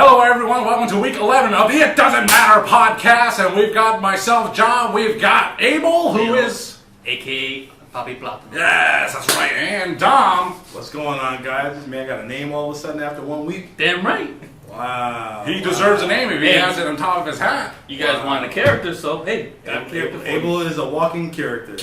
Hello everyone, welcome to week 11 of the It Doesn't Matter podcast, and we've got myself, John, we've got Abel, who is... A.K.A. Papi Plata. Yes, that's right, and Dom. What's going on, guys? This man got a name all of a sudden after 1 week? Damn right. Wow. He deserves a name if he has it on top of his hat. You guys want a character, so hey. Abel is a walking character.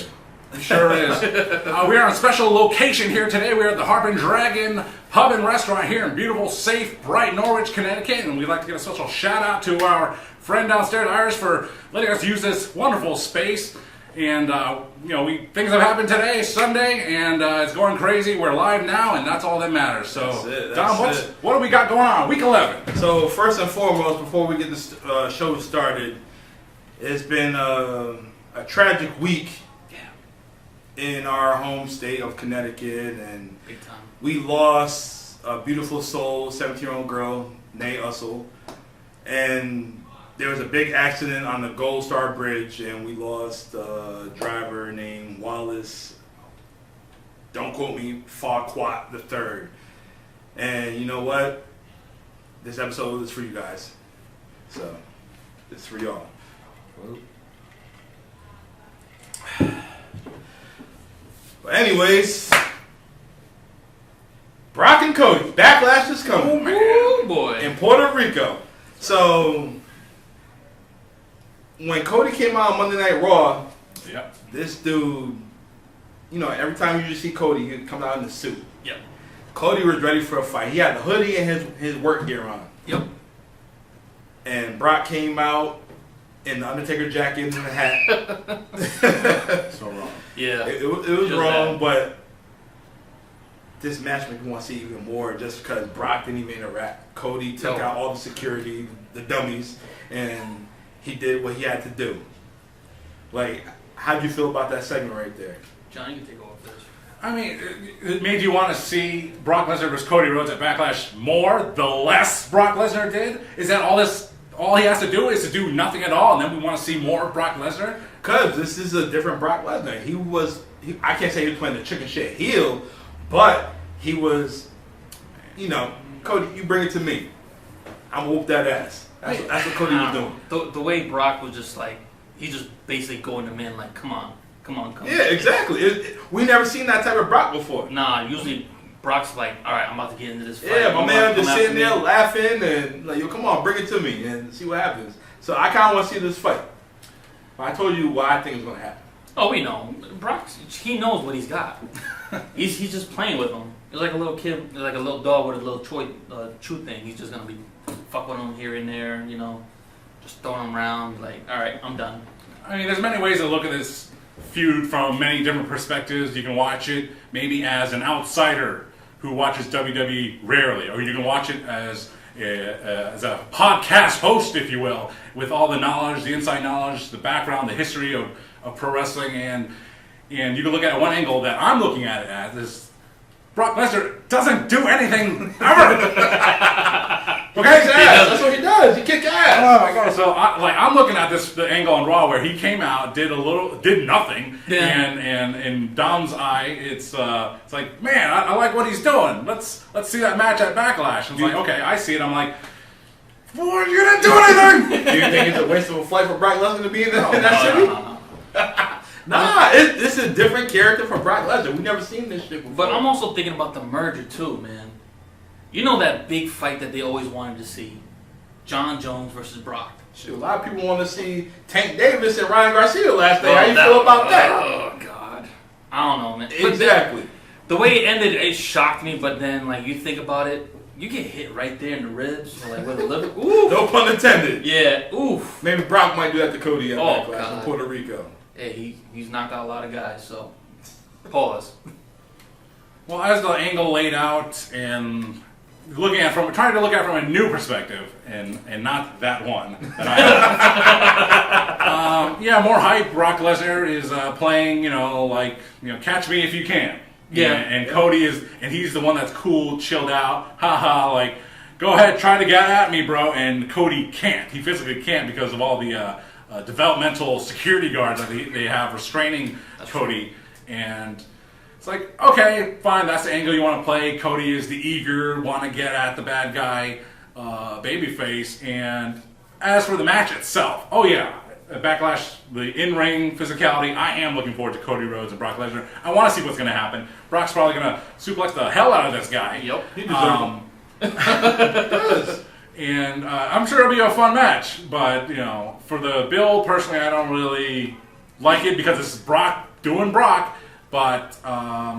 He sure is. We're on a special location here today. We're at the Harp and Dragon Pub and Restaurant here in beautiful, safe, bright Norwich, Connecticut. And we'd like to give a special shout out to our friend downstairs, Irish, for letting us use this wonderful space. And, things have happened today, Sunday, and it's going crazy. We're live now, and that's all that matters. So, Dom, what do we got going on? Week 11. So, first and foremost, before we get this show started, it's been a tragic week in our home state of Connecticut, and Big time. we lost a beautiful soul, 17-year-old girl, Nay Ussel, and there was a big accident on the Gold Star Bridge, and we lost a driver named Wallace, don't quote me, Farquaad III. And you know what? This episode is for you guys. So, it's for y'all. But anyways, Brock and Cody, Backlash is coming. Oh boy. In Puerto Rico. So, when Cody came out on Monday Night Raw, this dude, every time you just see Cody, he'd come out in the suit. Yep. Cody was ready for a fight. He had the hoodie and his work gear on. Yep. And Brock came out in the Undertaker jacket and the hat. So wrong. Yeah. It was wrong, but this match made me want to see even more just because Brock didn't even interact. Cody took out all the security, the dummies, and he did what he had to do. Like, how'd you feel about that segment right there? John, you can take over this. I mean, it made you want to see Brock Lesnar versus Cody Rhodes at Backlash more, the less Brock Lesnar did? Is that all he has to do is to do nothing at all, and then we want to see more of Brock Lesnar? Because this is a different Brock Lesnar. I can't say he was playing the chicken shit heel, but he was, Cody, you bring it to me. I'm going to whoop that ass. That's what Cody was doing. The way Brock was just like, he just basically going to men like, come on. Yeah, exactly. We never seen that type of Brock before. Nah, usually Brock's like, all right, I'm about to get into this fight. Yeah, my man just sitting there laughing and like, yo, come on, bring it to me and see what happens. So I kind of want to see this fight. But I told you what I think is going to happen. Oh, we know. Brock, he knows what he's got. he's just playing with him. He's like a little kid, like a little dog with a little chew thing. He's just going to be fucking him here and there, just throwing him around. Like, all right, I'm done. I mean, there's many ways to look at this feud from many different perspectives. You can watch it maybe as an outsider who watches WWE rarely, or you can watch it as a podcast host, if you will, with all the knowledge, the inside knowledge, the background, the history of pro wrestling, and you can look at it one angle that I'm looking at it as is Brock Lesnar doesn't do anything ever. Okay, that's what he does. He kick ass. Oh my god! So I'm looking at the angle on Raw where he came out, did nothing, and in Dom's eye, it's like, man, I like what he's doing. Let's see that match at Backlash. And it's like, okay, I see it. I'm like, boy, you didn't do anything. Do you think it's a waste of a flight for Brock Lesnar to be in that city? Nah, this is a different character from Brock Lesnar. We've never seen this shit before. But I'm also thinking about the merger too, man. You know that big fight that they always wanted to see? John Jones versus Brock. Shit, a lot of people want to see Tank Davis and Ryan Garcia last night. How you feel about that? Oh, God. I don't know, man. Exactly. The way it ended, it shocked me, but then, like, you think about it, you get hit right there in the ribs, or like with a liver. Oof. No pun intended. Yeah, oof. Maybe Brock might do that to Cody at Backlash in Puerto Rico. Hey, he's knocked out a lot of guys, so pause. Well, as the angle laid out and trying to look at it from a new perspective, and not that one that I have. More hype. Brock Lesnar is playing, catch me if you can. Yeah. And Cody he's the one that's cool, chilled out, haha, like, go ahead, try to get at me, bro. And Cody can't. He physically can't because of all the developmental security guards that they have restraining Cody. And it's like, okay, fine, that's the angle you want to play. Cody is the eager, want to get at the bad guy babyface. And as for the match itself, Backlash, the in-ring physicality, I am looking forward to Cody Rhodes and Brock Lesnar. I want to see what's going to happen. Brock's probably going to suplex the hell out of this guy. Yep. He deserves it. And I'm sure it'll be a fun match. But, for the build, personally, I don't really like it because it's Brock doing Brock. But,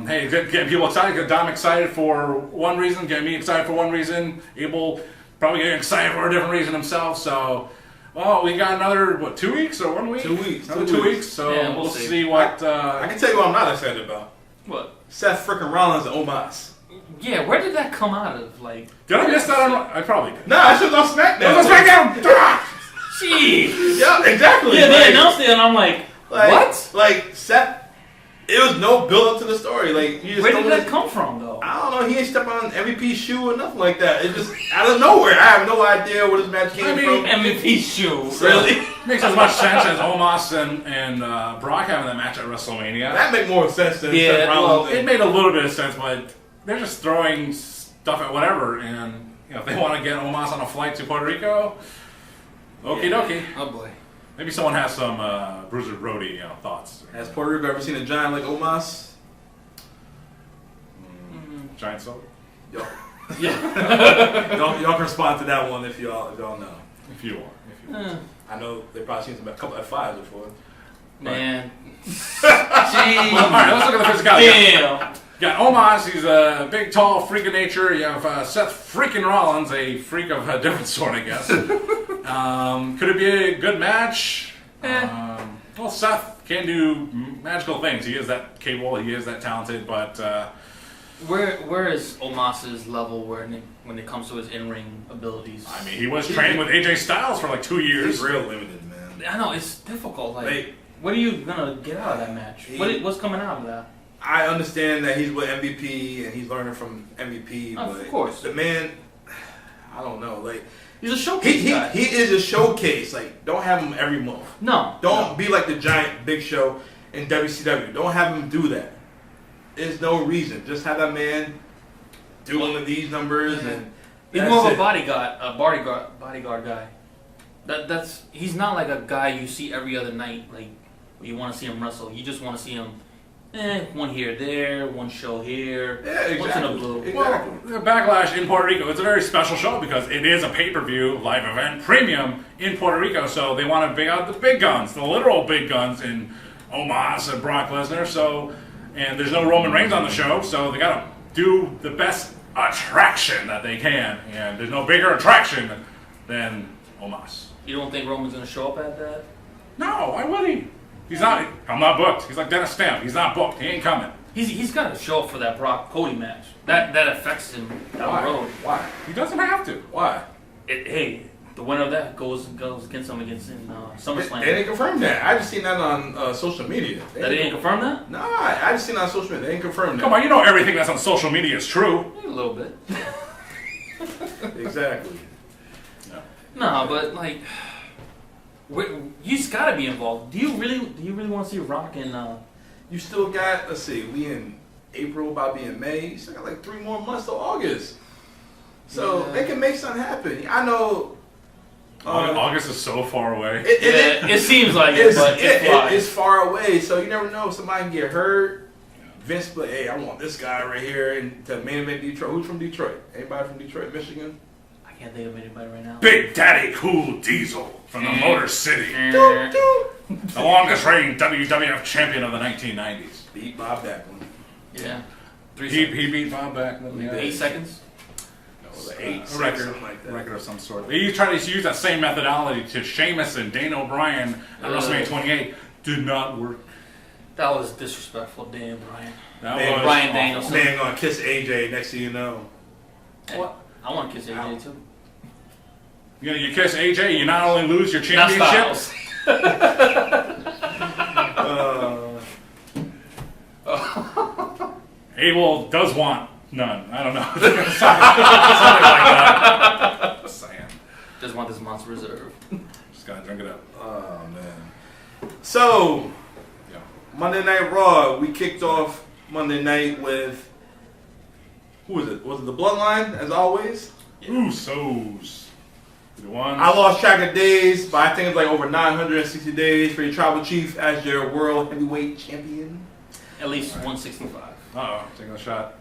hey, getting people excited. Get Dom excited for one reason. Get me excited for one reason. Abel probably getting excited for a different reason himself. So... Well, we got another, 2 weeks or 1 week? 2 weeks. Another 2 weeks, so we'll see what... I can tell you what I'm not excited about. What? Seth frickin' Rollins and Omos. Yeah, where did that come out of? Did I miss that on... I probably did. Nah, I should on SmackDown. It was on SmackDown! Jeez. Yeah, exactly. Yeah, they announced it, and I'm like, what? Seth... It was no build up to the story. You just where did that come from, though? I don't know. He ain't stepped on MVP's shoe or nothing like that. It's just out of nowhere. I have no idea where this match came from. MVP's shoe. Really? Makes as much sense as Omos and Brock having that match at WrestleMania. That make more sense than Seth Rollins. It made a little bit of sense, but they're just throwing stuff at whatever. And if they want to get Omos on a flight to Puerto Rico, okie dokie. Oh boy. Maybe someone has some Bruiser Brody thoughts. Has Puerto Rico ever seen a giant like Omos? Giant soap? Yo. Yeah. y'all can respond to that one if y'all know. If you want. I know they've probably seen a couple F5s before. Man. Jeez. All right, let's look at the physicality. Damn. You got Omos, he's a big, tall freak of nature. You have Seth freaking Rollins, a freak of a different sort, I guess. Could it be a good match? Well, Seth can do magical things. He is that capable, he is that talented, but... Where is Omos's level when it comes to his in-ring abilities? I mean, he was training with AJ Styles for 2 years. He's real limited, man. I know, it's difficult. What are you going to get out of that match? What's coming out of that? I understand that he's with MVP and he's learning from MVP, but of course. The man, I don't know, he's a showcase guy. He is a showcase. Don't have him every month. No. Don't be like the giant Big Show in WCW. Don't have him do that. There's no reason. Just have that man do one of these numbers and he's more of a bodyguard guy. He's not like a guy you see every other night. You want to see him wrestle. You just want to see him. One here, there, one show here. Yeah, exactly. Once in a blue. Exactly. Well, Backlash in Puerto Rico, it's a very special show because it is a pay-per-view live event premium in Puerto Rico. So they want to bring out the big guns, the literal big guns in Omos and Brock Lesnar. And there's no Roman Reigns on the show, so they got to do the best attraction that they can. And there's no bigger attraction than Omos. You don't think Roman's going to show up at that? No, why would he? He's not. I'm not booked. He's like Dennis Stamp. He's not booked. He ain't coming. He's got to show up for that Brock Cody match. That affects him down the road. Why? He doesn't have to. Why? The winner of that goes against him in SummerSlam. They didn't confirm that. I just seen that on social media. They didn't confirm that? Nah, I just seen that on social media. They didn't confirm that. Come on, you know everything that's on social media is true. A little bit. Exactly. No, but he's got to be involved. Do you really want to see Rock and? You still got. Let's see. We in April, about to be in May. You still got 3 more months till August. So they can make something happen. I know. August is so far away. It seems like it's far away. So you never know if somebody can get hurt. Vince, but hey, I want this guy right here and to main event Detroit. Who's from Detroit? Anybody from Detroit, Michigan? I can't think of anybody right now. Big Daddy Cool Diesel from the Motor City. The longest reigning WWF champion of the 1990s. Beat Bob Backlund. Yeah. He beat Bob Backlund. Yeah. 8 seconds? No, it was 8 record, something like that. Record of some sort. He tried to use that same methodology to Sheamus and Dana O'Brien at WrestleMania 28. Did not work. That was disrespectful, Dan Bryan. Bryan Danielson. Man gonna kiss AJ next thing you know. What? I want to kiss AJ too. You kiss AJ, you not only lose your championship. Abel does want none. I don't know. Something like that. Just saying. Just want this Monster Reserve. Just gotta drink it up. Oh man. So Monday Night Raw, we kicked off Monday night with, who was it? Was it the Bloodline, as always? Usos. The ones. I lost track of days, but I think it's like over 960 days for your tribal chief as your world heavyweight champion. At least 165. Uh-oh, taking a shot.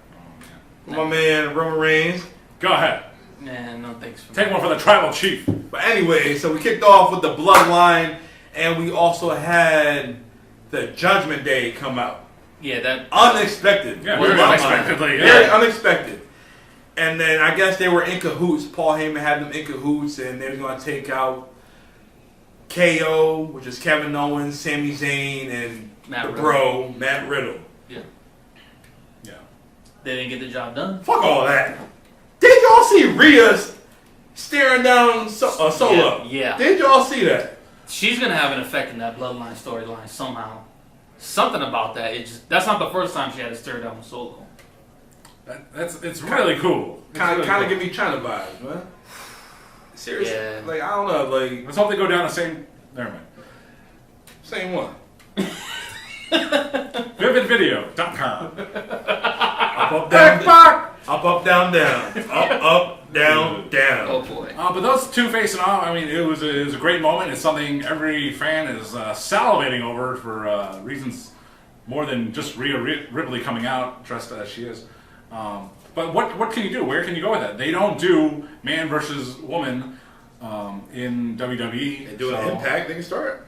Oh, My man Roman Reigns. Go ahead. Nah, no thanks for Take one for the tribal chief. But anyway, so we kicked off with the Bloodline, and we also had the Judgment Day come out. Yeah, that Unexpected. Yeah, With very Bloodline. unexpectedly. Very Yeah. unexpected. And then I guess they were in cahoots. Paul Heyman had them in cahoots, and they were going to take out KO, which is Kevin Owens, Sami Zayn, and Matt the Riddle. bro, Matt Riddle. Yeah, Yeah. they didn't get the job done. Fuck all that. Did y'all see Rhea staring down Solo? Yeah. Did y'all see that? She's gonna have an effect in that Bloodline storyline somehow. Something about that. That's not the first time she had to stare down with Solo. It's really cool. Kind of give me China vibes, man. Seriously, Yeah. like I don't know, like Let's hope they go down the same. Never mind. same one. Vividvideo.com. Up, down, down, up, down, down. Oh boy. But those two facing off, I mean, it was a great moment. It's something every fan is salivating over for reasons more than just Rhea Ripley coming out dressed as she is. But what can you do? Where can you go with that? They don't do man versus woman in WWE. They do an Impact, they can start.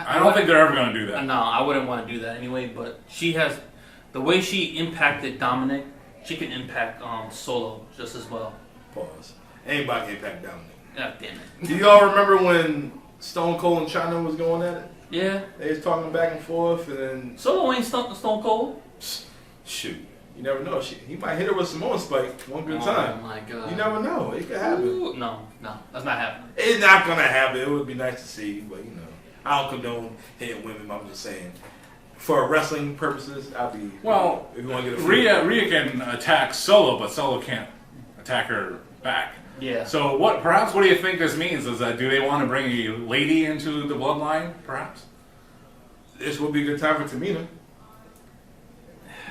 I don't think they're ever going to do that. No, I wouldn't want to do that anyway. But she has the way she impacted Dominic. She can impact Solo just as well. Pause. Anybody can impact Dominic. God damn it. Do y'all remember when Stone Cold and China was going at it? Yeah. They was talking back and forth, and then Solo ain't Stone Cold. shoot, you never know. He might hit her with Samoan Spike one good Oh time. my god. You never know. It could happen. Ooh, no, that's not happening. It's not gonna happen. It would be nice to see, but you know, I don't condone hitting women. I'm just saying, for wrestling purposes, I'll be Well, if you want to get a Rhea can attack Solo, but Solo can't attack her back. Yeah. So what do you think this means? Is that do they want to bring a lady into the bloodline, perhaps? This would be a good time for Tamina.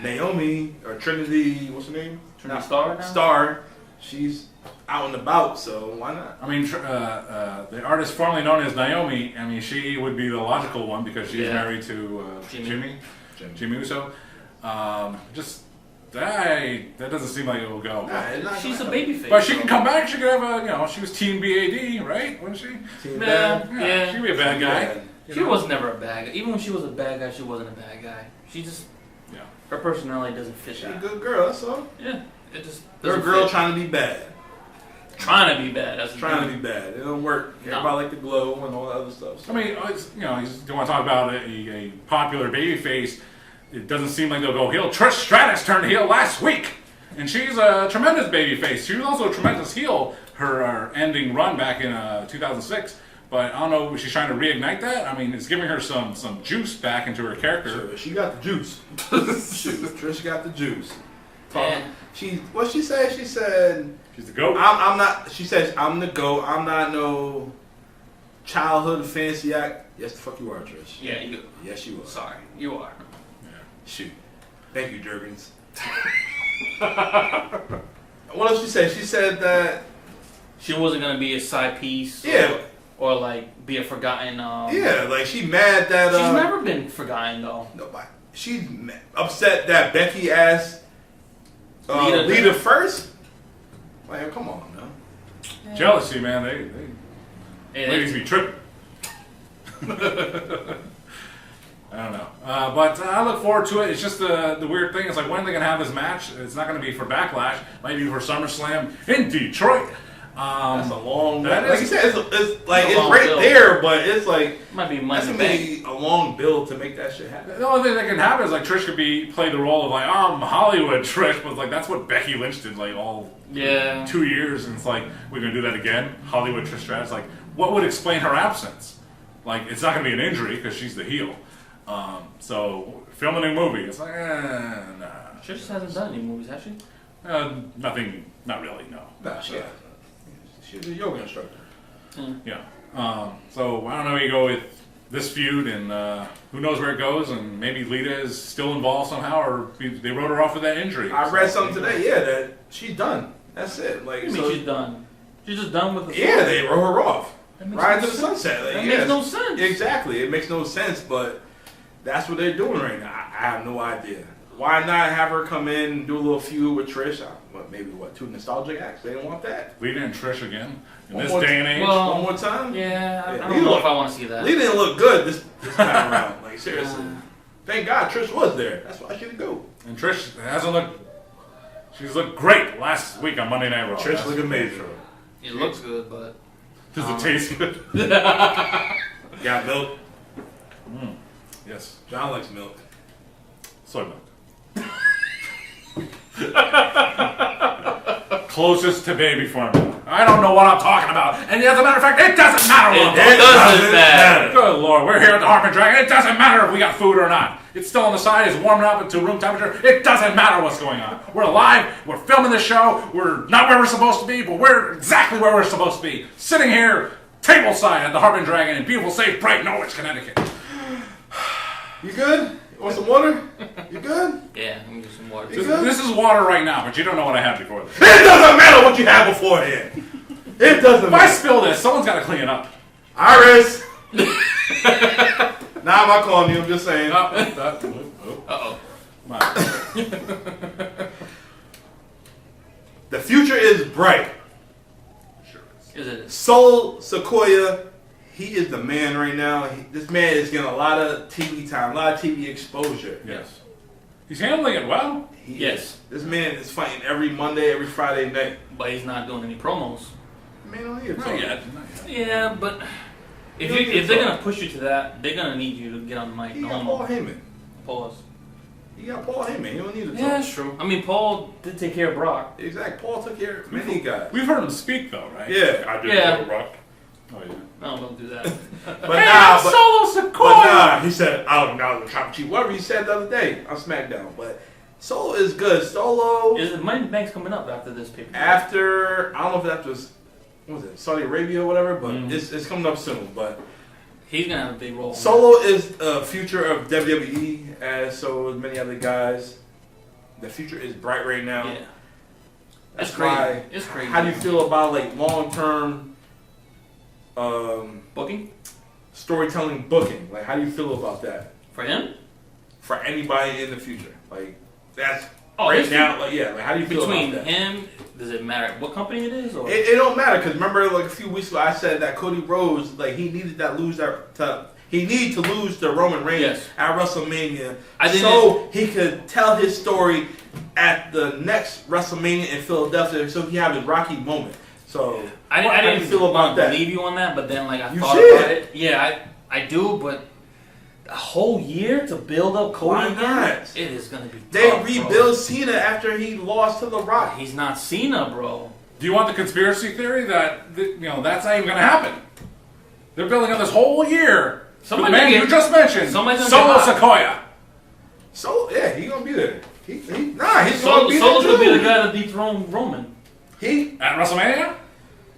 Naomi or Trinity, what's her name? Trinity Star now? Star. She's out and about, so why not? I mean, the artist formerly known as Naomi, I mean, she would be the logical one because she's married to Jimmy Uso. That doesn't seem like it will go. She's a babyface. But she can come back. She could have she was Team BAD, right? Wasn't she? Team Yeah. Bad. She'd be a bad guy. She was never a bad guy. Even when she was a bad guy, she wasn't a bad guy. She just, her personality doesn't fit She's a that. good girl, that's all. Yeah, it just They're a doesn't girl fit. trying to be bad. Trying to be bad. That's the Trying to thing. be bad. It don't work. Everybody like the glow and all that other stuff. I mean, you want to talk about a popular babyface. It doesn't seem like they'll go heel. Trish Stratus turned heel last week, and she's a tremendous babyface. She was also a tremendous heel her ending run back in 2006. But I don't know if she's trying to reignite that. I mean, it's giving her some juice back into her character. Sure, she got the juice. Shoot, Trish got the juice. Yeah. What she said? She said, She's the GOAT. I'm not. She says, I'm the GOAT. I'm not no childhood fancy act. Yes, the fuck you are, Trish. Yeah, you. Yes, you are. Sorry, you are. Shoot. Thank you, Jurgens. What else she said? She said that. She wasn't gonna be a side piece. Yeah. Or like be a forgotten. Yeah, like she mad that. She's never been forgotten though. Nobody. She's upset that Becky asked Lita first. Like, come on, man. Jealousy, man. They ladies be tripping. I don't know. But I look forward to it. It's just the weird thing. It's like, when are they going to have this match? It's not going to be for Backlash. Maybe for SummerSlam in Detroit. That's a long. That like is- you said, it's like a it's long right build. there, but it's like Might be that's money gonna back. be a long build to make that shit happen. The only thing that can happen is like Trish could play the role of like, I'm Hollywood Trish, but like that's what Becky Lynch did like all 2 years, and it's like, we're gonna do that again. Hollywood Trish Stratus. Like, what would explain her absence? Like, it's not gonna be an injury because she's the heel. So filming a movie, it's like, nah. She just hasn't done any movies, has she? Nothing. Not really. No. Nah, yeah. She's a yoga instructor. Yeah. So I don't know where you go with this feud, and who knows where it goes, and maybe Lita is still involved somehow, or they wrote her off with that injury. I read something today, that she's done. That's it. Like, What do you mean she's done? She's just done with the Yeah, they wrote her off. That makes Right no to the sense. sunset. Like, That yes. makes no sense. Exactly. It makes no sense, but that's what they're doing right now. I have no idea. Why not have her come in and do a little feud with Trish? Maybe 2 nostalgic acts? They didn't want that. Lita and Trish again in One this more day and age. Well, One more time? Yeah, I Yeah, don't know if I want to see that. Lee didn't look good this time around. Like, seriously. Thank God Trish was there. That's why she didn't go. And Trish hasn't looked. She's looked great last week on Monday Night Raw. Trish looked amazing. It looks good, but Does it taste good? Got milk. Yes. John likes milk. Soy milk. Closest to baby formula. I don't know what I'm talking about. And as a matter of fact, it doesn't matter what I'm talking It doesn't matter. Good Lord, we're here at the Harp and Dragon. It doesn't matter if we got food or not. It's still on the side. It's warming up to room temperature. It doesn't matter what's going on. We're live. We're filming the show. We're not where we're supposed to be, but we're exactly where we're supposed to be. Sitting here, tableside at the Harp and Dragon in beautiful, safe, bright Norwich, Connecticut. You good? You want some water? You good? yeah, let me get some water. You good? This is water right now, but you don't know what I had before this. It doesn't matter what you had beforehand. It doesn't If I matter. spill this, someone's got to clean it up. Iris! Nah, I'm not calling you. I'm just saying. Uh-oh. The future is bright. Is it? Soul Sequoia, he is the man right now. This man is getting a lot of TV time, a lot of TV exposure. Yes. He's handling it well. Yes. This man is fighting every Monday, every Friday night. But he's not doing any promos. Man, don't need to Not talk. yet. Yeah, but if they're gonna push you to that, they're gonna need you to get on the mic. He No got more. Paul Heyman. Pause. He got Paul Heyman. He don't need to talk. Yeah, that's true. I mean, Paul did take care of Brock. Exactly. Paul took care of many guys. We've heard him speak, though, right? Yeah. I did Yeah. go to Rock. Oh, yeah. No, don't do that. But nah, Solo but Sequoia! nah, he said, I don't know, the top chief, whatever he said the other day on SmackDown. But Solo is good. Solo, Is it Money in the Bank's coming up after this paper? after, I don't know if that was, what was it, Saudi Arabia or whatever, but it's coming up soon. But He's gonna have a big role. Solo is a future of WWE, as so as many other guys. The future is bright right now. Yeah. That's It's crazy. why. It's crazy. How do you feel about like long-term Booking storytelling booking? Like, how do you feel about that for him? for anybody in the future? Like, that's Oh, right it's now. Like, yeah. Like, how do you feel Between about that? him, does it matter what company it is? Or It don't matter because remember, like a few weeks ago, I said that Cody Rhodes, like he needed he needed to lose to Roman Reigns Yes. at WrestleMania, I didn't- so he could tell his story at the next WrestleMania in Philadelphia, so he have his Rocky moment. So I how do didn't you feel about that? believe you on that, but then like I You thought should. about it. Yeah, I do, but a whole year to build up Cody Why again, not? it is gonna be. They tough, rebuild bro. Cena after he lost to The Rock. He's not Cena, bro. Do you want the conspiracy theory that, that's not even going to happen? They're building up this whole year. Somebody the man get- you just mentioned, somebody's gonna Solo get hot. Sequoia. So yeah, he gonna be there. He's gonna be Solo's there gonna be the too. guy that dethroned Roman. At WrestleMania?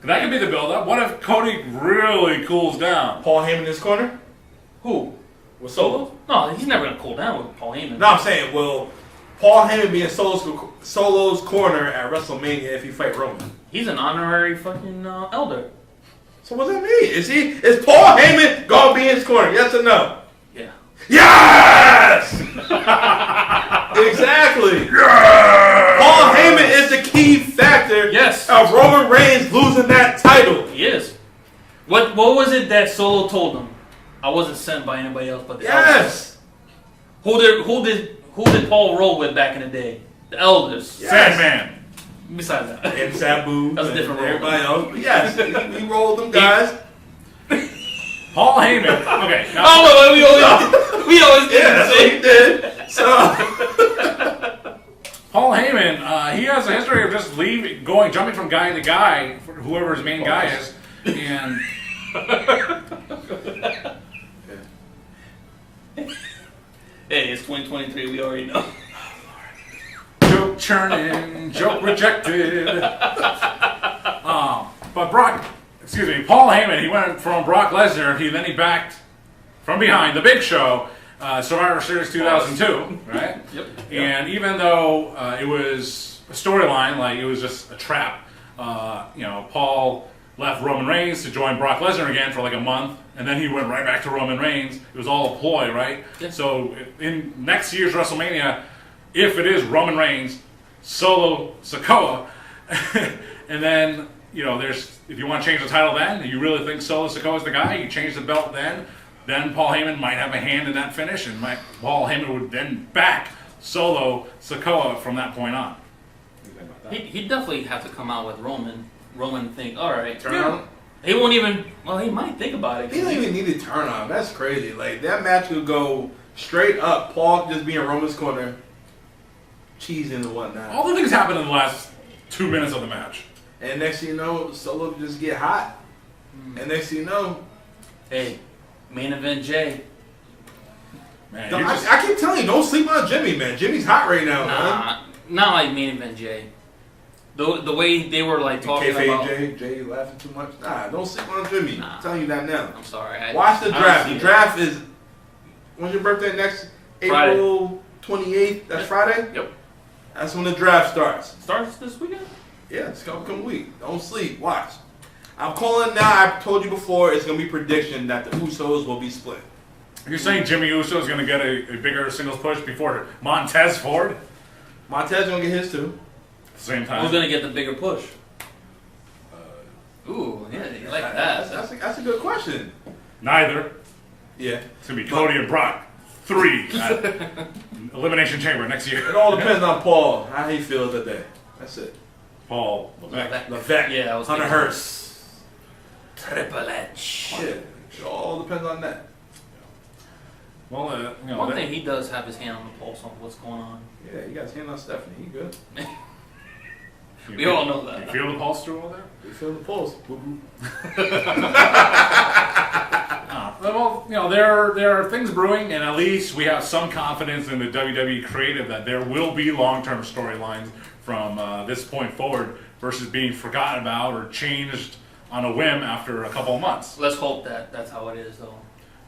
That could be the build-up. What if Cody really cools down? Paul Heyman in his corner Who? with Solo. No, he's never gonna cool down with Paul Heyman. No, I'm saying, will Paul Heyman be in Solo's corner at WrestleMania if he fight Roman? He's an honorary fucking elder. So what does that mean? Is Paul Heyman gonna be in his corner? Yes or no? Yeah. Yes! Exactly. Paul Heyman is the key factor Yes. of Roman Reigns losing that title. He is. What was it that Solo told him? I wasn't sent by anybody else but the elders. Yes. Who did Paul roll with back in the day? The elders. Yes. Sandman. Besides that. And Sabu. That's a different and role. everybody else. But yes, he rolled them guys. Paul Heyman. Okay. Now, Oh, we always did Yeah, the that's what he same. did. So, Paul Heyman, he has a history of just jumping from guy to guy, for whoever his main guy is, and Hey, it's 2023. We already know. joke churning, joke rejected. But Paul Heyman, he went from Brock Lesnar, then he backed from behind the Big Show, Survivor Series 2002, right? Yep. And even though it was a storyline, like it was just a trap. Paul left Roman Reigns to join Brock Lesnar again for like a month, and then he went right back to Roman Reigns. It was all a ploy, right? Yeah. So in next year's WrestleMania, if it is Roman Reigns, Solo Sikoa, and then there's if you want to change the title, then you really think Solo Sikoa is the guy, you change the belt then. Then Paul Heyman might have a hand in that finish, and Paul Heyman would then back Solo Sikoa from that point on. He'd definitely have to come out with Roman. Roman think, all right, turn on. He won't even. Well, he might think about it. He don't even need to turn on. That's crazy. Like that match could go straight up. Paul just be in Roman's corner, cheese and whatnot. All the things happened in the last 2 minutes of the match. And next thing you know, Solo just get hot. And next thing you know, hey, main event Jay. Man, I keep telling you, don't sleep on Jimmy, man. Jimmy's hot right now, man. Not like main event Jay. The way they were like talking about Jay laughing too much. Nah, don't sleep on Jimmy. Nah. I'm telling you that now. I'm sorry. Watch the draft. The draft is. When's your birthday? Next Friday. April 28th. That's Friday. Yep. That's when the draft starts. Starts this weekend. Yeah, it's gonna come week. Don't sleep. Watch. I'm calling now. I told you before. It's gonna be prediction that the Usos will be split. You're saying Jimmy Uso is going to get a bigger singles push before Montez Ford? Montez gonna get his too. Same time. Who's going to get the bigger push? Ooh, yeah, you like that. That's a good question. Neither. Yeah. It's going to be Cody and Brock. 3 at Elimination Chamber next year. It all depends on Paul, how he feels that day. That's it. Paul Levesque. Yeah, I was Hunter thinking Hearst. Triple H. Yeah. It all depends on that. Well, one thing he does have his hand on the pulse on what's going on. Yeah, he got his hand on Stephanie. He good. We all know that. You feel the pulse through all there? We feel the pulse. Well, there are things brewing, and at least we have some confidence in the WWE creative that there will be long-term storylines from this point forward versus being forgotten about or changed on a whim after a couple of months. Let's hope that's how it is, though.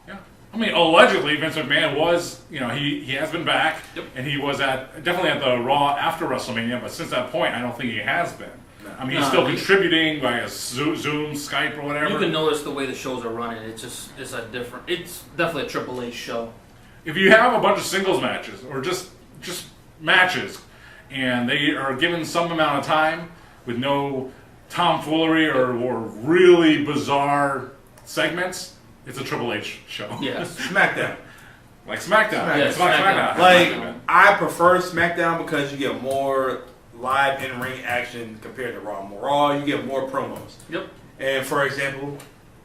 Yeah. I mean, allegedly, Vince McMahon was, he has been back, Yep. and he was definitely at the Raw after WrestleMania, but since that point, I don't think he has been. No. I mean, he's still contributing via Zoom, Skype, or whatever. You can notice the way the shows are running. It's definitely a Triple H show. If you have a bunch of singles matches, or just matches, and they are given some amount of time with no tomfoolery or really bizarre segments, it's a Triple H show. Yeah. SmackDown. Like SmackDown. Yeah, It's like SmackDown. Like, I prefer SmackDown because you get more live in-ring action compared to Raw. Raw, you get more promos. Yep. And for example,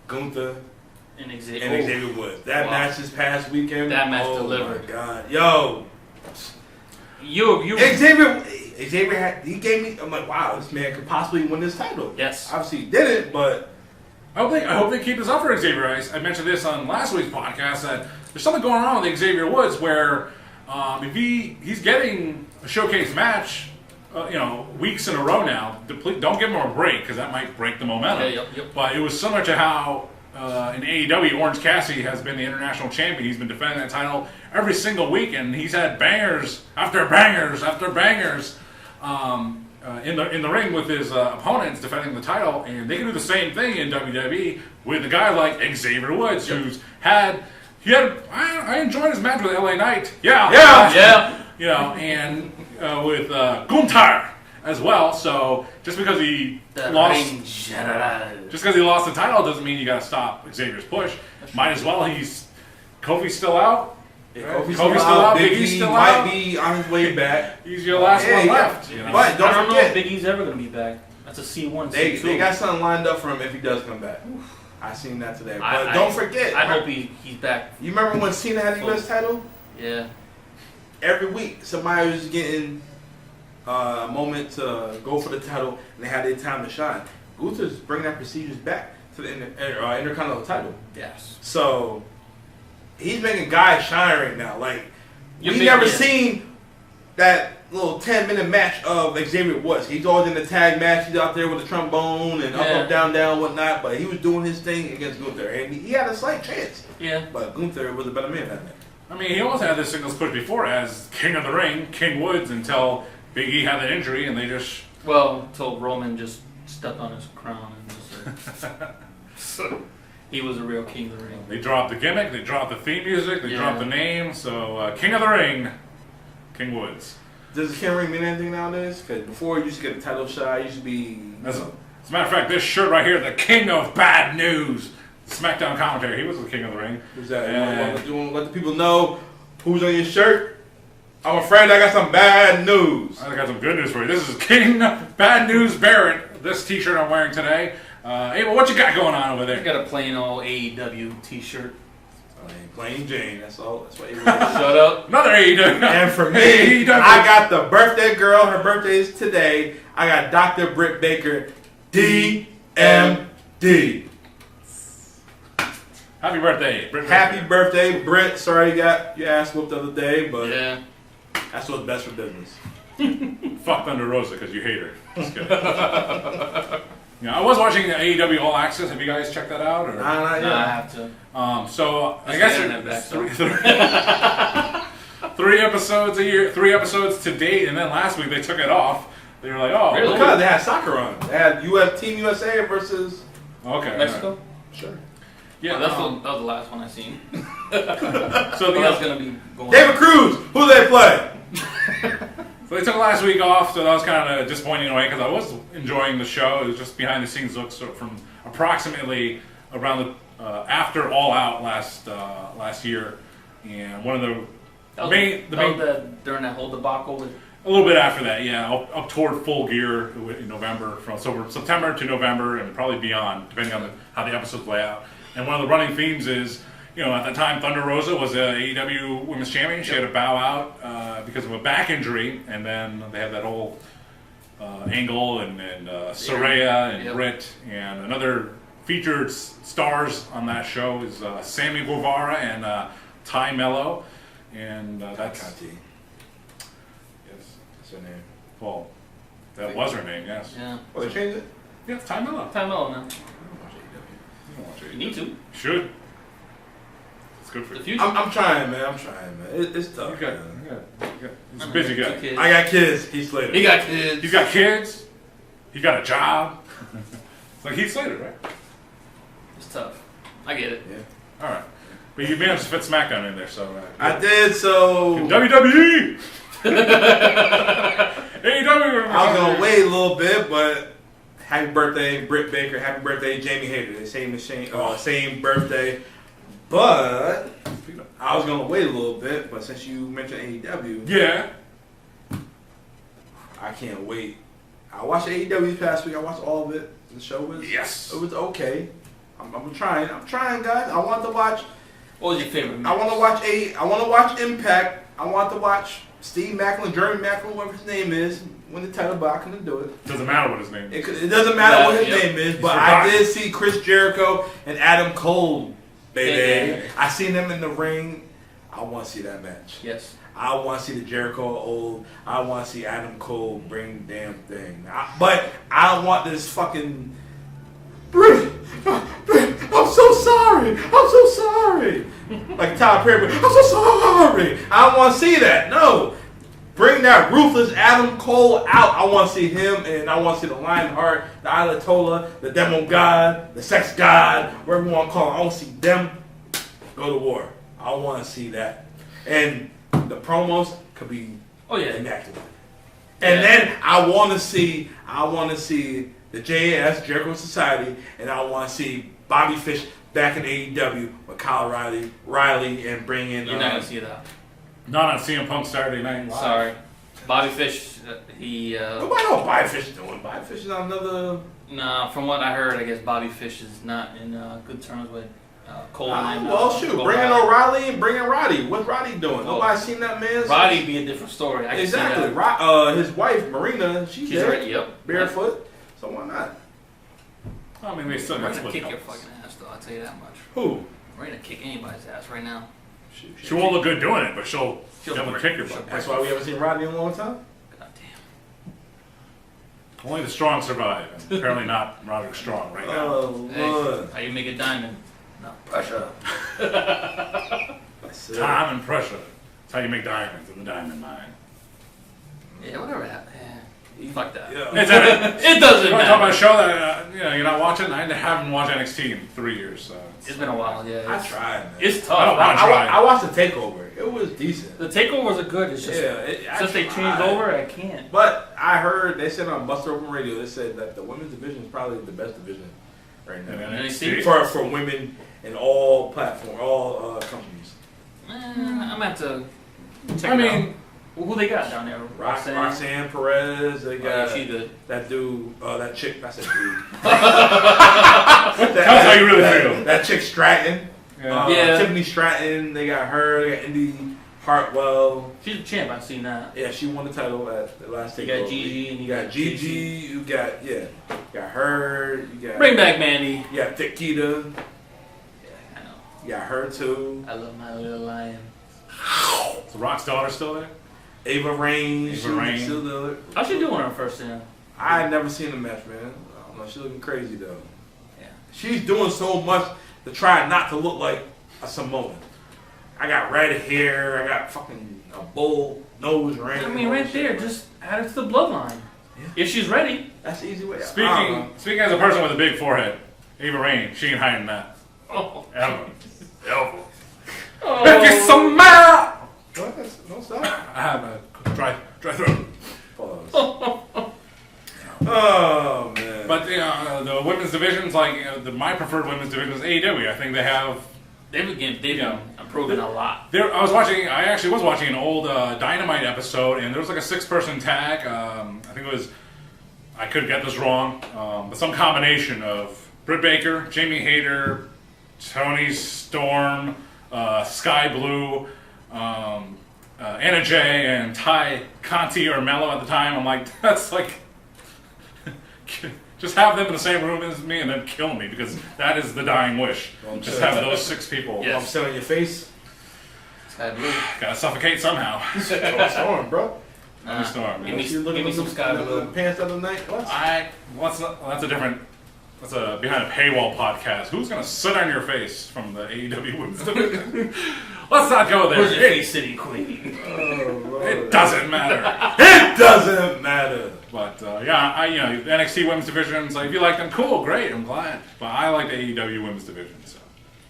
Gunther And Xavier. and Xavier Woods. That match this past weekend. That match Oh delivered. my God. Yo. Xavier he gave me, I'm like, wow, this man could possibly win this title. Yes. Obviously he didn't, but I hope they keep this up for Xavier. I mentioned this on last week's podcast that there's something going on with Xavier Woods where if he's getting a showcase match, weeks in a row now, don't give him a break because that might break the momentum. Yeah, yep. But it was similar to how in AEW, Orange Cassidy has been the international champion. He's been defending that title every single week, and he's had bangers after bangers after bangers in the ring with his opponents defending the title. And they can do the same thing in WWE with a guy like Xavier Woods, who's I enjoyed his match with LA Knight. Yeah. And with Gunther as well. So just because he lost the title doesn't mean you got to stop Xavier's push. Might as well. Kofi's still out. Kofi's still out. Big Big E's E still might out. be on his way back. He's your last one left. But don't I don't know forget, if Big E's ever going to be back. That's a C1, they C2. got something lined up for him if he does come back. I seen that today. But don't forget. I hope he's back. You remember when Cena had the U.S. title? Yeah. Every week, somebody was getting a moment to go for the title, and they had their time to shine. Gunther's bringing that procedures back to the Intercontinental title. Yes. So he's making guys shine right now. Like we never seen that little 10-minute match of Xavier Woods. He's always in the tag match. He's out there with the trombone and up, down, whatnot. But he was doing his thing against Gunther, and he had a slight chance. Yeah. But Gunther was a better man that night. I mean, he almost had this singles push before as King of the Ring, King Woods, until Big E had that injury, and they just... Well, until Roman just stepped on his crown and just he was a real king of the ring. They dropped the gimmick, they dropped the theme music, they dropped the name, so King of the Ring, King Woods. Does King of the Ring mean anything nowadays? Because before, you used to get a title shot, it used to be... As a matter of fact, this shirt right here, the King of Bad News, Smackdown commentary, he was the King of the Ring. Who's that? You want to let the people know who's on your shirt? I'm afraid I got some bad news. I got some good news for you. This is King Bad News Barrett, this t-shirt I'm wearing today. Abel, what you got going on over there? I got a plain old AEW t-shirt. Plain Jane, that's all. That's what. Shut up. Another AEW. And for me, I got the birthday girl. Her birthday is today. I got Dr. Britt Baker, DMD. Happy birthday, Britt. Happy birthday, Britt. Sorry you got your ass whooped the other day, but yeah, that's what's best for business. Fuck Thunder Rosa because you hate her. Just kidding. Yeah, I was watching AEW All Access. Have you guys checked that out? Or? No, I have to. So I guess three episodes a year, 3 episodes to date, and then last week they took it off. They were like, "Oh, really? Because they had soccer on. They had Team USA versus Mexico." Right. Sure. Yeah, that was the last one I seen. So that's gonna be going. David Cruz. Who they play? So they took last week off, so that was kind of disappointing in a way because I was enjoying the show. It was just behind the scenes looks from approximately around the after All Out last year, and one of the during that whole debacle with. A little bit after that, yeah, up toward Full Gear in November, from September to November, and probably beyond, depending on how the episodes play out. And one of the running themes is, at the time, Thunder Rosa was a AEW Women's Champion. She had to bow out because of a back injury, and then they had that whole Angle and Saraya and Britt, and another featured stars on that show is Sammy Guevara and Ty Mello, and that's... That's her name. Well, that was her name, yes. Yeah. Oh, they changed it? Yeah, it's Ty Mello. Time out now. I don't watch AEW. You need to. Should. It's good for The you. future. I'm trying, man. It's tough. He's a busy guy. I got kids. Heath Slater. He got kids. He's got kids. He got a job. It's like Heath Slater, right? It's tough. I get it. Yeah. All right. But you managed to fit SmackDown in there, so... I did, so... WWE! AEW! I was going to wait a little bit, but... Happy birthday, Britt Baker. Happy birthday, Jamie Hayter. The same birthday. But... I was going to wait a little bit, but since you mentioned AEW... Yeah. I can't wait. I watched AEW this past week. I watched all of it. The show was... Yes. It was okay. I'm trying. I'm trying, guys. I want to watch... What was your favorite match? I want to watch Impact. I want to watch Steve Macklin, Jeremy Macklin, whatever his name is, win the title, but I couldn't do it. Doesn't matter what his name is. It doesn't matter what his name is, but I did see Chris Jericho and Adam Cole, baby. I seen them in the ring. I want to see that match. Yes. I want to see the Jericho old. I want to see Adam Cole bring the damn thing. But I don't want this fucking... Britt, I'm so sorry. Like Tyler Perry, I'm so sorry. I don't want to see that. No. Bring that ruthless Adam Cole out. I want to see him, and I want to see the Lionheart, the Ayatollah, the Demo God, the Sex God, whatever you want to call it. I want to see them go to war. I want to see that. And the promos could be immaculate. And then I want to see the JAS, Jericho Society, and I want to see Bobby Fish back in AEW with Kyle Riley, and bring in... You're not going to see that. Not on CM Punk Saturday Night Live. Sorry. Bobby Fish, he... Nobody knows what Bobby Fish is doing. Bobby Fish is on another... Nah, from what I heard, I guess Bobby Fish is not in good terms with Cole. Bring in O'Reilly and bring in Roddy. What's Roddy doing? Nobody's seen that man. Roddy be a different story. I exactly. His wife, Marina, she's there. Right, yep. Barefoot. So why not? I mean, they still got Marina split kick couples. your fucking ass, though. I'll tell you that much. Who? Marina kick anybody's ass right now. She won't look good doing it, but she'll definitely kick your butt. That's why we haven't seen Roddy in a long time? God damn. Only the strong survive, and apparently not Roderick Strong right now. Oh, Lord. Hey, how you make a diamond? No, pressure. Time and pressure. That's how you make diamonds in the diamond mine. Yeah, whatever happened. Fuck that. Yeah. It doesn't You want to talk matter. about a show that you're not watching? I haven't watched NXT in 3 years. So It's been a while, yeah. I tried, man. It's I tough. don't want to try. I watched the Takeover. It was decent. The takeovers are good. It's just since they changed over, I can't. But I heard they said on Buster Open Radio, they said that the women's division is probably the best division right now. And NXT? For women in all platforms, all companies. I'm gonna have to check it out. Who they got down there? Roxanne Perez. They got she good. that dude, that chick. I said dude. That's how you really feel. That chick Stratton. Yeah. Tiffany Stratton. They got her. They got Indy Hartwell. She's a champ. I've seen that. Yeah, she won the title at the last. You got Gigi and you got Gigi. You got got her. You got Bring back Mandy. You got Tequita. Yeah, I know. You got her too. I love my little lion. Is The Rock's daughter still there? Ava Raine. Ava Raine. Still there. How'd she do on her first scene? I had never seen the match, man. I don't know. She's looking crazy though. Yeah. She's doing so much to try not to look like a Samoan. I got red hair. I got fucking a bull nose ring. I mean, right there, just add it to the bloodline. Yeah. If she's ready. That's the easy way. Speaking as a person with a big forehead, Ava Raine, she ain't hiding that. Oh. Ever. Oh. Get some mouth! What? No stop. I have a dry throat. Pause. Oh man. But the women's divisions, like my preferred women's division is AEW. I think they have. They've been improving a lot. I actually was watching an old Dynamite episode, and there was like a 6-person tag. I think it was. I could get this wrong, but some combination of Britt Baker, Jamie Hayter, Tony Storm, Sky Blue, Anna Jay, and Ty Conti or Mello at the time. I'm like, that's like. Just have them in the same room as me and then kill me, because that is the dying wish. Just have those 6 people. Yes. I'm still in your face. Sky Blue. Gotta suffocate somehow. Storm, bro. Storm. Give me some Sky Blue. Pants the other night. What? That's a behind a paywall podcast. Who's gonna sit on your face from the AEW Women's Division? Let's not go there. Where's your face, City Queen? It doesn't matter. It doesn't matter. But the NXT Women's Division. Like, if you like them, cool, great. I'm glad. But I like the AEW Women's Division. So.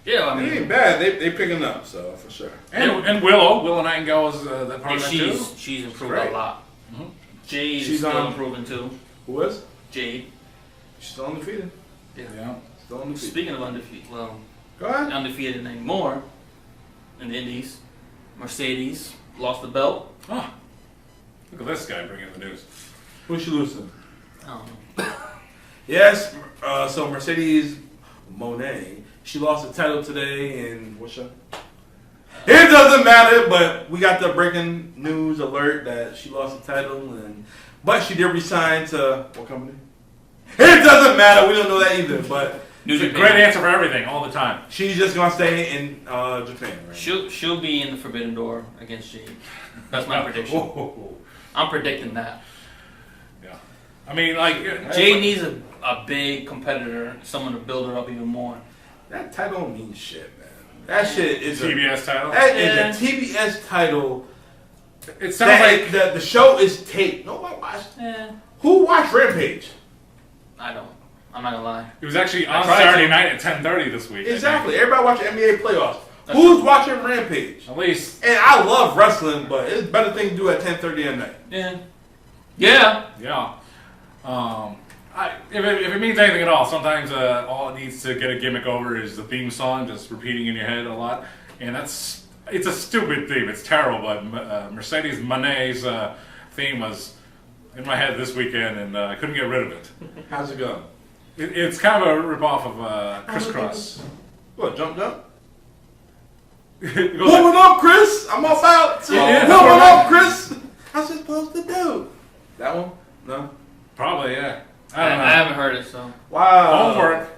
Yeah, I mean, It ain't bad. They picking up, so for sure. And Willow Nightingale is that part of that too. She's improved Right. a lot. Mm-hmm. Jade She's is still on- improving too. Who is? Jade. She's still undefeated. Yeah. Still undefeated. Speaking of undefeated, well, Go ahead. undefeated anymore in the Indies. Mercedes lost the belt. Oh, look at this guy bringing the news. Who's she losing? I don't know. Yes. So Mercedes Moné, she lost the title today in what show? It doesn't matter, but we got the breaking news alert that she lost the title, but she did resign to what company? It doesn't matter. We don't know that either, but It's a great answer for everything, all the time. she's just gonna stay in Japan, right? She'll be in the Forbidden Door against Jade. That's my prediction. Whoa. I'm predicting that. Yeah. I mean, like, Jade needs a big competitor, someone to build her up even more. That title don't mean shit, man. That shit is TBS title. That is a TBS title. It sounds like the show is taped. Nobody watched. Who watched Rampage? I don't. I'm not gonna lie. it was actually on tried Saturday to. night at 10:30 this week. I Exactly. Everybody watching NBA playoffs. That's Who's watching Rampage? think. At least, And I love wrestling, but it's a better thing to do at 10:30 at night. Yeah. Yeah. yeah. If it means anything at all, sometimes all it needs to get a gimmick over is the theme song, just repeating in your head a lot. And it's a stupid theme. It's terrible, but Mercedes Moné's theme was in my head this weekend, and I couldn't get rid of it. How's it go? It's kind of a ripoff of Crisscross. What, jump? It goes Warming up, Chris! I'm about to Yeah. warming up, Chris! How's it supposed to do? That one? No? probably, yeah. I I don't know. haven't heard it, so. Wow. Homework.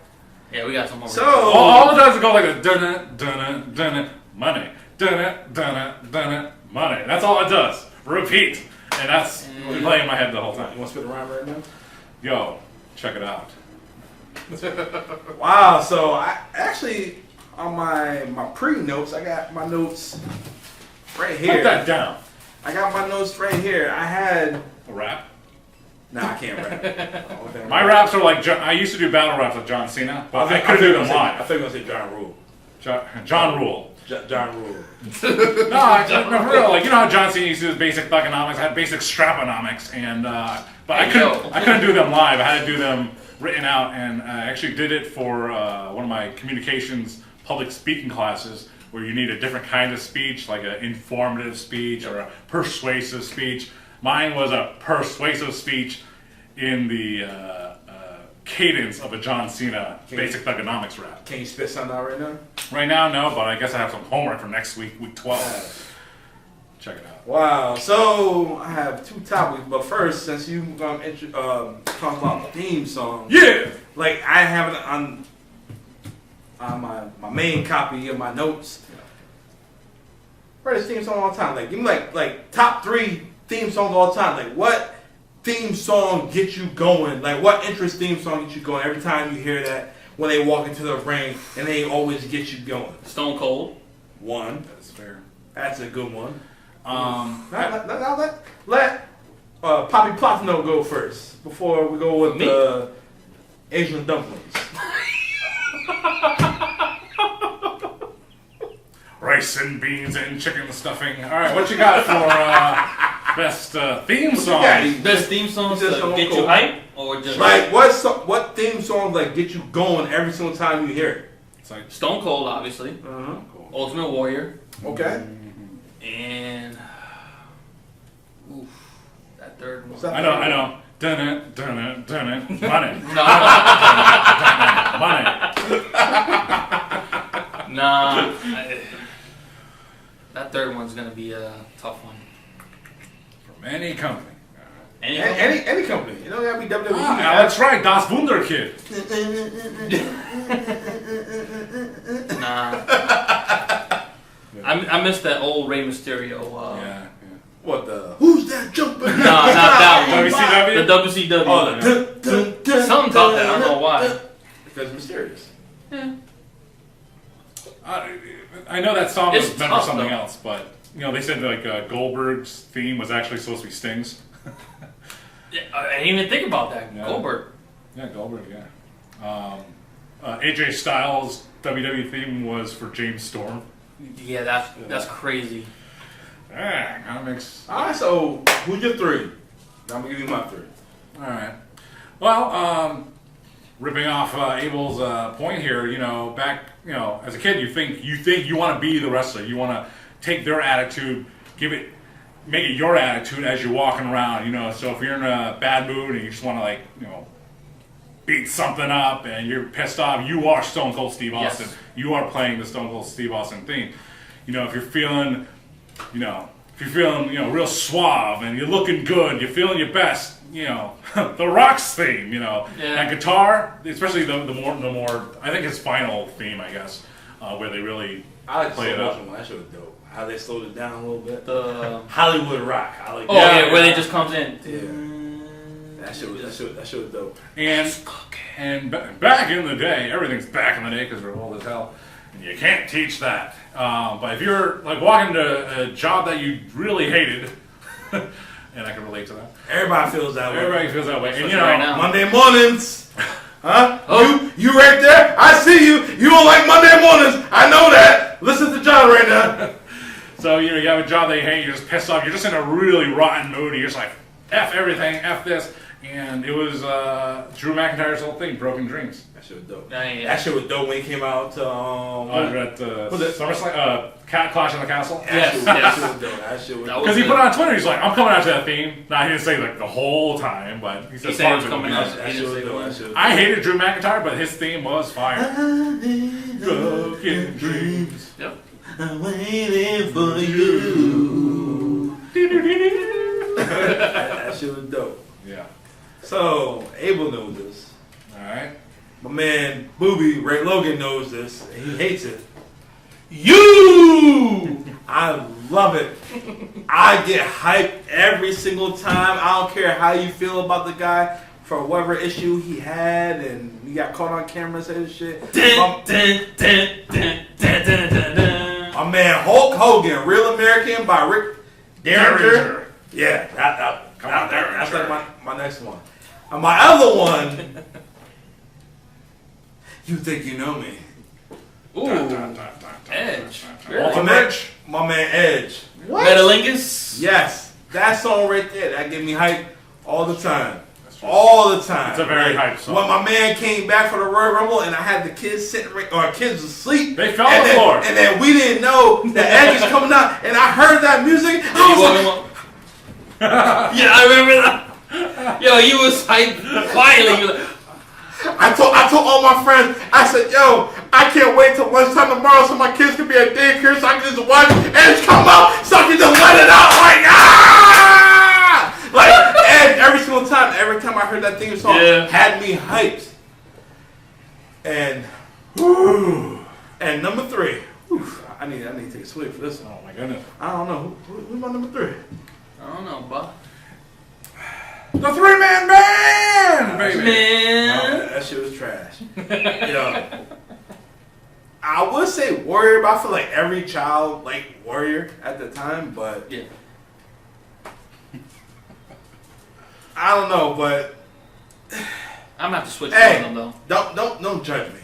Yeah, we got some more. So- All the times it goes like a dun-it, money. Dun-it, money. That's all it does. Repeat. And that's been playing in my head the whole You time. want to spit around right now? Yo, check it out. Wow, so I actually, on my pre-notes, I got my notes right here. Put that down. I got my notes right here. I had A rap? Nah, I can't rap. My raps are like, I used to do battle raps with John Cena, but I couldn't do them live. I think I'm going to say John Rule. John Rule. John Rule. No, for real. Like, you know how John Cena used to do his basic thugonomics, I had basic straponomics, and but I couldn't do them live. I had to do them written out, and I actually did it for one of my communications public speaking classes, where you need a different kind of speech, like an informative speech or a persuasive speech. Mine was a persuasive speech in the cadence of a John Cena basic thugonomics rap. Can you spit something out right now? Right now, no, but I guess I have some homework for next week, week 12. Check it out. Wow. So I have 2 topics, but first, since you talk about theme songs, Yeah. like I have it on my main copy of my notes. Write this theme song all the time. Like give me like top 3 theme songs all the time. Like what theme song gets you going? Like what interest theme song gets you going every time you hear that when they walk into the ring and they always get you going? Stone Cold. 1. That's fair. That's a good one. Let Poppy Platino go first before we go with the Asian dumplings. Rice and beans and chicken stuffing. All right, what you got for best theme song? Best theme songs to get you hype, or just like what theme songs like get you going every single time you hear it? It's like Stone Cold, obviously. Cool. Ultimate Warrior. Okay. And that third one. I know. Dun it, money. Money. Nah. That third one's gonna be a tough one. From any company. Any company. You know, gotta be WWE. That's right, Das Wunder Kid. Nah. I missed that old Rey Mysterio. Yeah. What the? Who's that jumping? No, not that one. WCW? The WCW. Oh, Something taught that. I don't know why. Because mysterious. Yeah. I know that song was It's meant for tough, something though. else, but you know they said like Goldberg's theme was actually supposed to be Sting's. Yeah, I didn't even think about that. Yeah. Goldberg. Yeah, Goldberg. Yeah. AJ Styles' WWE theme was for James Storm. Yeah, that's crazy. Kind of makes. All right, so who's your 3? I'm gonna give you my 3. All right. Well, ripping off Abel's point here, as a kid, you think you want to be the wrestler. You want to take their attitude, make it your attitude as you're walking around. So if you're in a bad mood and you just want to beat something up and you're pissed off, you are Stone Cold Steve Austin. Yes. You are playing the Stone Cold Steve Austin theme. If you're feeling, real suave and you're looking good, you're feeling your best. The Rock's theme, and guitar, especially the more I think his final theme, I guess, where they really I like play it up. That shit was dope. How they slowed it down a little bit. The Hollywood Rock. I like where they just comes in. Yeah. That shit was dope. And back in the day, everything's back in the day because we're old as hell, and you can't teach that. But if you're walking to a job that you really hated. And I can relate to that. Everybody feels that way. Everybody feels that way. And right now. Monday mornings. Huh? Oh. You right there? I see you. You don't like Monday mornings. I know that. Listen to John right now. So, you have a job that you hate, you're just pissed off, you're just in a really rotten mood, you're just like, F everything, F this. And it was Drew McIntyre's whole thing, Broken Dreams. That shit was dope. Yeah. That shit was dope when he came out to at SummerSlam, Clash in the Castle. Yes. That shit was dope. That shit was dope. Because he put on Twitter, he's like, I'm coming out to that theme. Nah, he didn't say the whole time, but he said he was coming out. That shit was dope. That shit was dope. I hated Drew McIntyre, but his theme was fire. Broken Dreams. Yep. I'm waiting for you. That shit was dope. Yeah. So, Abel knows this. Alright. My man, Booby, Ray Logan knows this. And he hates it. You! I love it. I get hyped every single time. I don't care how you feel about the guy for whatever issue he had and he got caught on camera saying shit. My man Hulk Hogan, Real American by Rick Derringer. Yeah, Come on, there. That's like my next one. And my other one, You Think You Know Me. Ooh, Edge. My man Edge. What? Metalingus? Yes, that song right there, that get me hype all the time. All the time. It's a very hype song. When my man came back for the Royal Rumble and I had the kids sitting, or kids asleep. They fell on the floor. And then we didn't know that Edge was coming out, and I heard that music. I was like, yeah, I remember that. Yo, you was hyped quietly. You were like, I told all my friends, I said, yo, I can't wait till lunchtime tomorrow so my kids can be at daycare so I can just watch Edge come out so I can just let it out like, ah! Like, Edge, every time I heard that theme song, had me hyped. And number 3, I need to take a swig for this one. Oh my goodness. I don't know. Who's my number 3? I don't know, Bob. The 3-man band, baby. Man. No, that shit was trash. Yo, I would say Warrior, but I feel like every child liked Warrior at the time, but yeah. I don't know, but I'm gonna have to switch on them though. Don't judge me.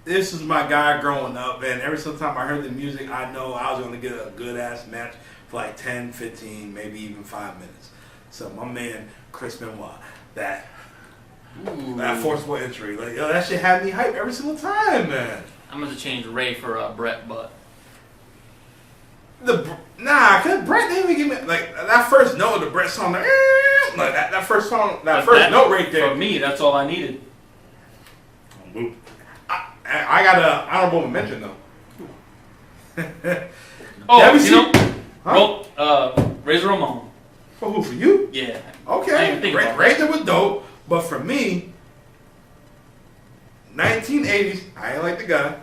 This is my guy growing up, and every single time I heard the music, I know I was gonna get a good ass match for like 10, 15, maybe even 5 minutes. So my man Chris Benoit, that forceful entry, like yo, that shit had me hype every single time, man. I'm gonna change Ray for Brett, but cause Brett didn't even give me like that first note of the Brett song, like that first song, that first note right there. For me, that's all I needed. I got an honorable mention though. Oh, you know, Razor Ramon. For who? For you? Yeah. Okay. Razor was dope, but for me, 1980s. I ain't like the guy.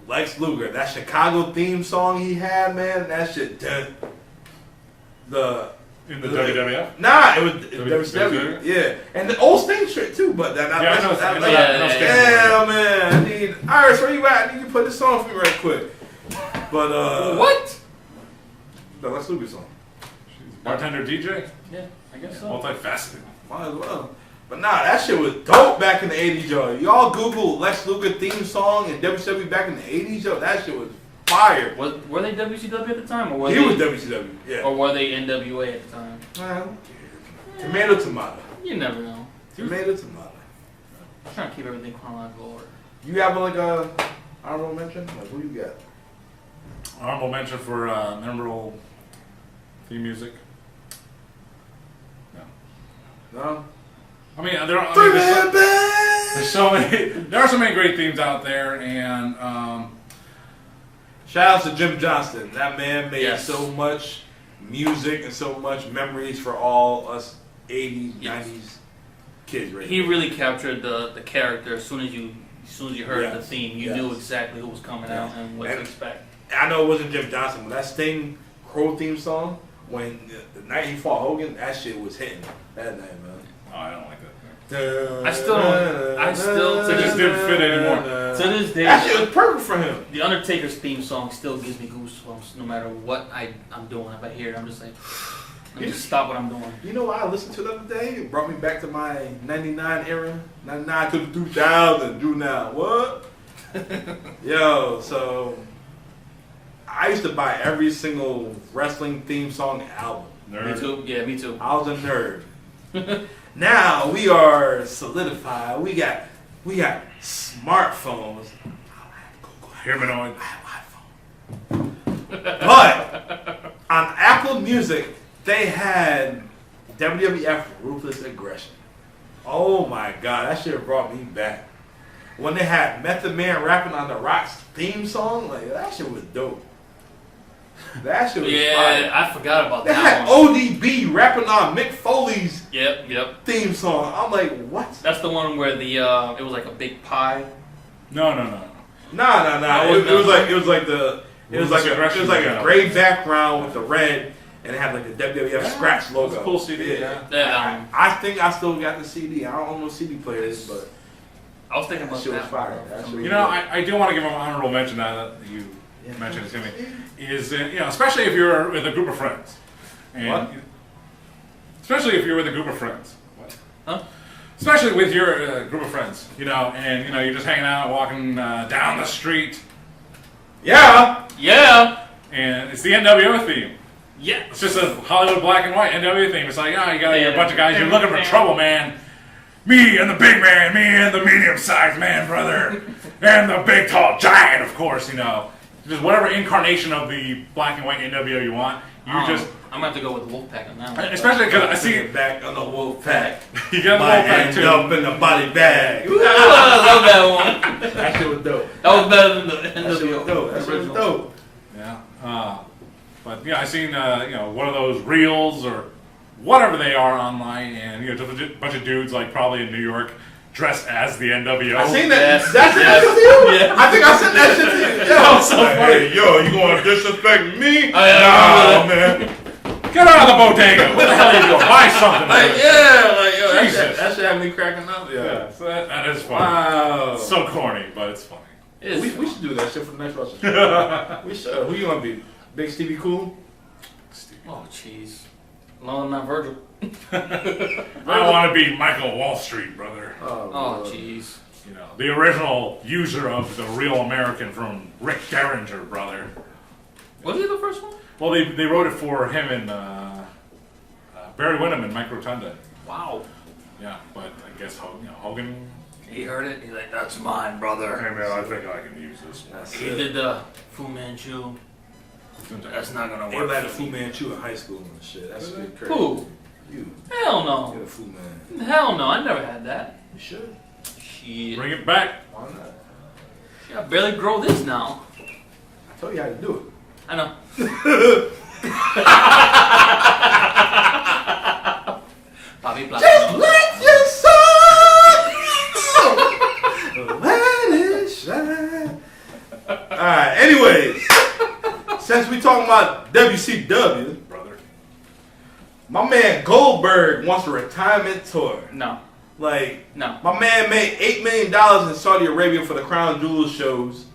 Lex Luger, that Chicago theme song he had, man, that shit dead. In the WWF? Nah, it was WCW. Yeah, and the old Sting shit too. But yeah, man. I need Iris, where you at? I need you to put this song for me right quick. But what? The Lex Luger song. Bartender DJ? Yeah, I guess so. Multifaceted. Might as well. But nah, that shit was dope back in the 80s, yo. Y'all Google Lex Luger theme song and WCW back in the 80s, yo. That shit was fire. Were they WCW at the time? Or were he they, was WCW, yeah. Or were they NWA at the time? Well, tomato. You never know. Tomato. I'm trying to keep everything chronological order. You have like a honorable mention? Like, who you got? Honorable mention for memorable theme music. No? I mean, there are so many great themes out there, and shout out to Jim Johnston. That man made so much music and so much memories for all us 80s, 90s kids. Right he really captured the character. As soon as you heard the theme, you knew exactly who was coming out and what to expect. I know it wasn't Jim Johnston, but that Sting Crow theme song, when the night he fought Hogan, that shit was hitting that night, man. Oh, I don't like that. I still it just didn't fit anymore. To this day, that shit was perfect for him. The Undertaker's theme song still gives me goosebumps no matter what I'm doing. If I hear it, I'm just like, let me just stop what I'm doing. You know what I listened to the other day? It brought me back to my 99 era. 99 to the 2000, Drew now. What? Yo, so I used to buy every single wrestling theme song album. Nerd. Me too. Yeah, me too. I was a nerd. Now we are solidified. We got smartphones. Humanoid. I have iPhone. But on Apple Music, they had WWF Ruthless Aggression. Oh my God, that shit brought me back. When they had Method Man rapping on The Rock's theme song, like that shit was dope. That shit was fire. I forgot about they that had one. ODB rapping on Mick Foley's Yep. theme song. I'm like, what? That's the one where it was like a big pie. No. Nah. It was like a gray background with the red, and it had like a WWF scratch logo. That's a cool CD. Yeah. I think I still got the CD. I don't own no CD players, but I was thinking about shit was that. fire. That shit was You know, I do want to give him an honorable mention now that you mentioned it to me. Is especially if you're with a group of friends. And what? Especially if you're with a group of friends. Huh? Especially with your group of friends, and you're just hanging out, walking down the street. Yeah. Yeah. And it's the NWO theme. Yeah. It's just a Hollywood black and white NWO theme. It's like, you got a bunch of guys, you're looking for trouble, man. Me and the big man, me and the medium-sized man, brother. And the big, tall giant, of course, Just whatever incarnation of the black and white NWO you want. I'm going to have to go with the Wolfpack on that one. Especially because I see it back on the Wolfpack. You got the Wolfpack, too. Up in the body bag. I love that one. That shit was dope. That was better than the NWO. That shit was dope. Yeah. But I seen one of those reels or whatever they are online, and just a bunch of dudes like probably in New York dressed as the NWO. I seen that. Yes. That's yes. To you? Yeah. I think I sent that shit to you. That was so funny. Hey, yo, you gonna disrespect me? Nah, man. Get out of the bodega. What the hell are you doing? Buy something. That shit had me cracking up. Yeah, so that is funny. Wow. It's so corny, but it's funny. We should do that shit for the next wrestling. We should. Who you want to be? Big Stevie Cool? Oh, jeez. No, not Virgil. I want to be Michael Wall Street, brother. Oh, jeez. The original user of the Real American from Rick Derringer, brother. Was he the first one? Well, they wrote it for him and Barry Windham and Mike Rotunda. Wow. Yeah, but I guess Hogan. He heard it. He's like, "That's mine, brother." Hey man, I think I can use this one. He did the Fu Manchu. That's not gonna work. They had a Fu Manchu in high school and shit. That's crazy. Who? You. Hell no. You're a Fu Man. Hell no. I never had that. You should. Shit. Bring it back. Why not? Shit, I barely grow this now. I told you how to do it. I know. Bobby Black. Just let your soul let it shine. Alright, anyways. Since we talking about WCW, Brother. my man Goldberg wants a retirement tour. No. No. My man made $8 million in Saudi Arabia for the Crown Jewels shows.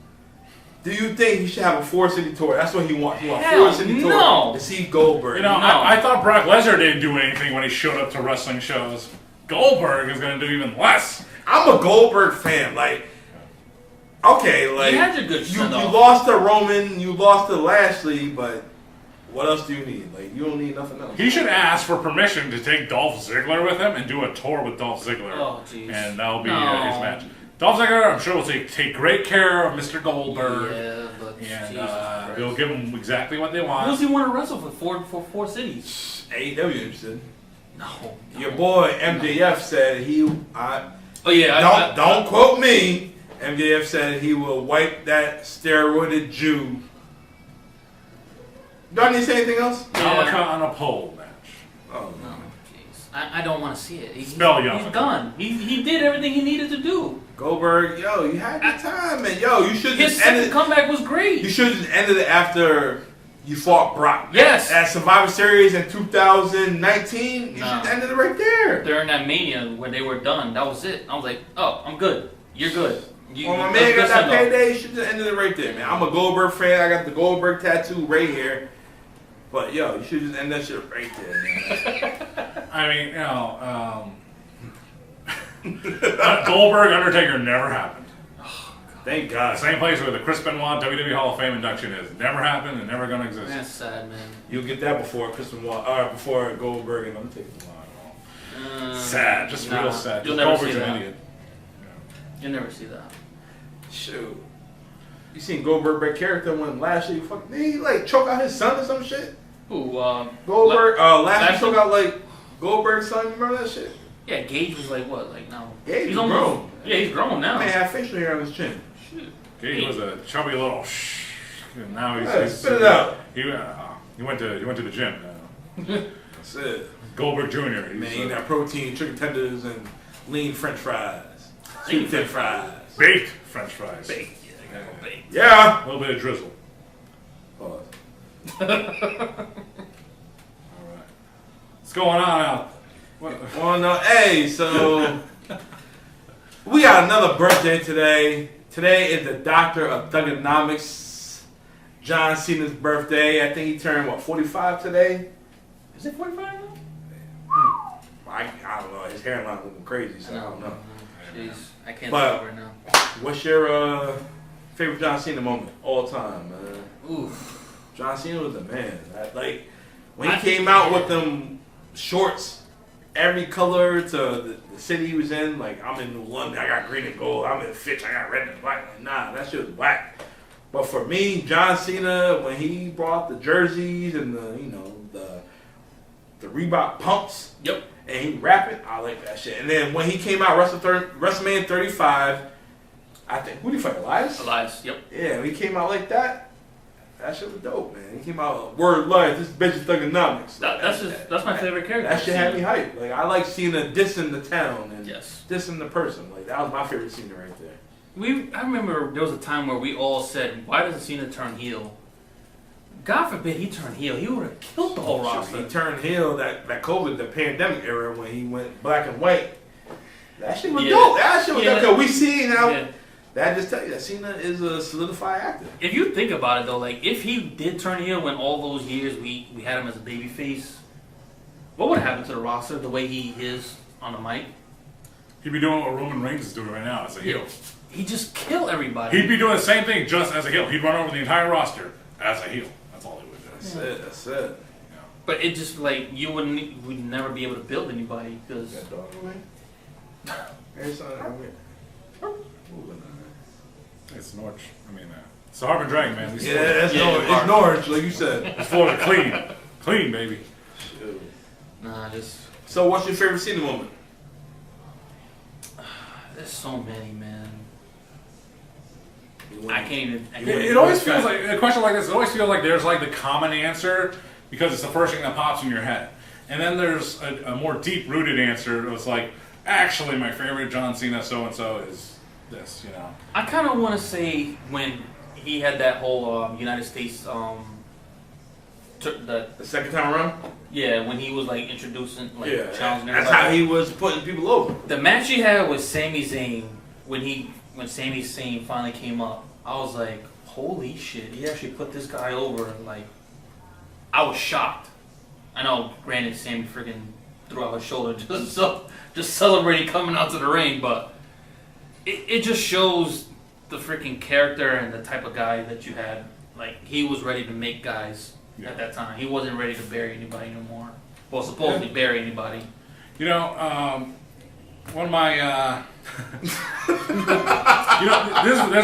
Do you think he should have a 4-city tour? That's what he wants. He wants a 4-city tour to see Goldberg. I thought Brock Lesnar didn't do anything when he showed up to wrestling shows. Goldberg is going to do even less. I'm a Goldberg fan. Okay, he had a good you lost to Roman, you lost to Lashley, but what else do you need? You don't need nothing else. He should ask for permission to take Dolph Ziggler with him and do a tour with Dolph Ziggler. Oh, jeez. And that'll be his match. Dolph Ziggler, I'm sure, will take great care of Mr. Goldberg. Yeah, but and they'll give him exactly what they want. Who does he want to wrestle for four cities? AEW interested. No. Your boy MJF said don't quote me. MJF said he will wipe that steroided Jew. Don't need to say anything else? Alaka on a pole match. Oh, no. Jeez. I don't want to see it. He's gone. He did everything he needed to do. Goldberg, you had your time, man. You should his second comeback was great. You should have just ended it after you fought Brock. Yes. At Survivor Series in 2019, you should have ended it right there. During that Mania when they were done, that was it. I was like, oh, I'm good. You're good. When my man got that payday, you should have ended it right there, man. I'm a Goldberg fan. I got the Goldberg tattoo right here. But, you should just end that shit right there, man. I mean, Goldberg Undertaker never happened. Thank God. The same place where the Chris Benoit WWE Hall of Fame induction is. Never happened and never gonna exist. That's sad, man. You'll get that before Chris Benoit, before Goldberg and Undertaker. Sad, just real sad. You'll never see Goldberg's that. an idiot. You'll never see that. Shoot. You seen Goldberg break character when Lashley he choke out his son or some shit? Who? Goldberg. Lashley choke out Goldberg's son. You remember that shit? Yeah, Gage was what now? Gage he's almost grown. Yeah, he's grown now. Man had facial hair on his chin. Shit. Gage was a chubby little and now he's spit it out. He went to the gym now. That's it. Goldberg Jr. Man, eating that protein, chicken tenders, and lean French fries. Sweet thin fries. Baked French fries. Baked. Baked. Yeah. A little bit of drizzle. Pause. All right. What's going on out? Well, no, hey, so we got another birthday today. Today is the Doctor of Thugonomics, John Cena's birthday. I think he turned 45 today. Is it 45 now? I don't know. His hairline looking crazy, so I don't know. Jeez, I can't But- tell right now. What's your favorite John Cena moment all time, man? Oof. John Cena was the man. Like when he came out with them shorts, every color to the city he was in. Like I'm in London, I got green and gold. I'm in Fitch, I got red and black. Like, nah, that shit was whack. But for me, John Cena, when he brought the jerseys and the Reebok pumps, Yep. and he rap it, I like that shit. And then when he came out WrestleMania 35, I think who did he fight? Elias. Yep. Yeah, when he came out like that. That shit was dope, man. He came out word life. This bitch is thugonomics. That's my favorite character. That shit had me hyped. Like I like Cena dissing the town and dissing the person. Like that was my favorite Cena right there. I remember there was a time where we all said, "Why doesn't Cena turn heel?" God forbid he turned heel. He would have killed the whole roster. He turned heel that COVID, the pandemic era when he went black and white. That shit was dope. That shit was dope. Cause we see now. Yeah. That just tell you that Cena is a solidified actor. If you think about it though, like if he did turn heel when all those years we had him as a babyface, what would happen to the roster the way he is on the mic? He'd be doing what Roman Reigns is doing right now as a heel. He'd just kill everybody. He'd be doing the same thing just as a heel. He'd run over the entire roster as a heel. That's all he would do. That's it. Yeah. But it just like we'd never be able to build anybody because. That dog away. Here's something. It's Norwich. I mean, it's the Harp and Dragon, man. It's Norwich, like you said. It's Florida clean. Clean, baby. Shoot. Nah, just. So, what's your favorite Cena moment? There's so many, man. I can't even. It always feels like a question like this. It always feels like there's like the common answer because it's the first thing that pops in your head, and then there's a more deep-rooted answer. It's like, actually, my favorite John Cena so and so is this. You know. I kind of want to say when he had that whole United States the second time around. Yeah, when he was like introducing, like challenging everybody. That's how he was putting people over. The match he had with Sami Zayn when Sami Zayn finally came up, I was like, holy shit, he actually put this guy over. And like, I was shocked. I know, granted, Sami freaking threw out his shoulder just celebrating coming out to the ring, but it just shows the freaking character and the type of guy that you had. Like, he was ready to make guys at that time. He wasn't ready to bury anybody no more. Well, supposedly bury anybody. You know, one of my, this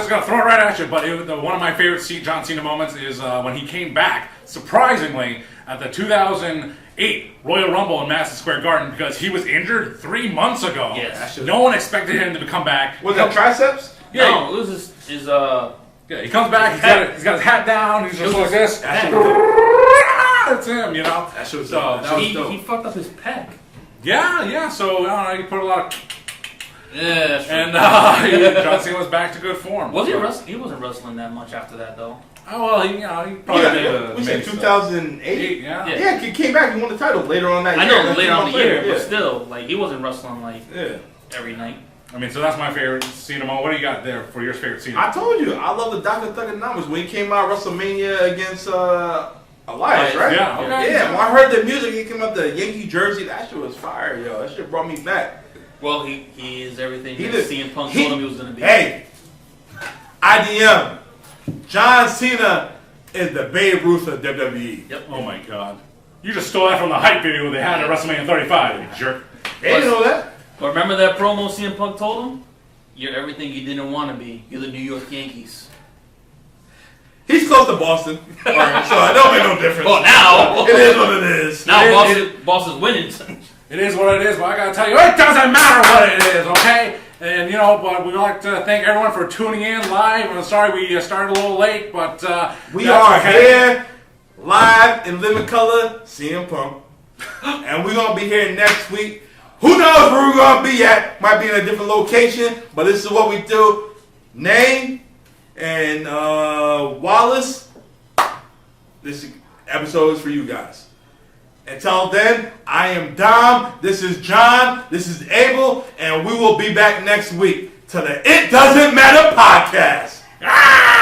is gonna throw it right at you, but one of my favorite John Cena moments is when he came back, surprisingly, at the 2008 Royal Rumble in Madison Square Garden because he was injured 3 months ago. Yes. No one expected him to come back. Was that triceps? Yeah. No, it was his Yeah, he comes back. He's got his hat down. He's just like this. That's him, you know. That shit was dope. He fucked up his pec. Yeah. So I don't know. He put a lot of. Yeah, that's true. And John Cena was back to good form. Was he wrestling? He wasn't wrestling that much after that, though. Oh well, he probably did. We said 2008. Yeah, he came back. He won the title later on that year. I know later on the year, but still, like he wasn't wrestling like every night. I mean, so that's my favorite Cena moment. What do you got there for your favorite Cena? I told you, I love the Dr. Thugonomics when he came out WrestleMania against Elias, right? Yeah, okay. Yeah, when I heard the music, he came up the Yankee jersey. That shit was fire, yo. That shit brought me back. Well, he is everything that CM Punk told him he was going to be. Hey, IDM, John Cena is the Babe Ruth of WWE. Yep. Oh my God. You just stole that from the hype video they had at WrestleMania 35, you jerk. They didn't know that. But remember that promo CM Punk told him? You're everything you didn't want to be. You're the New York Yankees. He's close to Boston. All right, so it don't make no difference. Well, now. It is what it is. Now Boston's winning. It is what it is, but I gotta tell you, it doesn't matter what it is, okay? And, but we'd like to thank everyone for tuning in live. I'm sorry we started a little late, but we are here live in living color, CM Punk. And we're going to be here next week. Who knows where we're going to be at? Might be in a different location, but this is what we do. Name and Wallace, this episode is for you guys. Until then, I am Dom, this is John, this is Abel, and we will be back next week to the It Doesn't Matter podcast. Ah!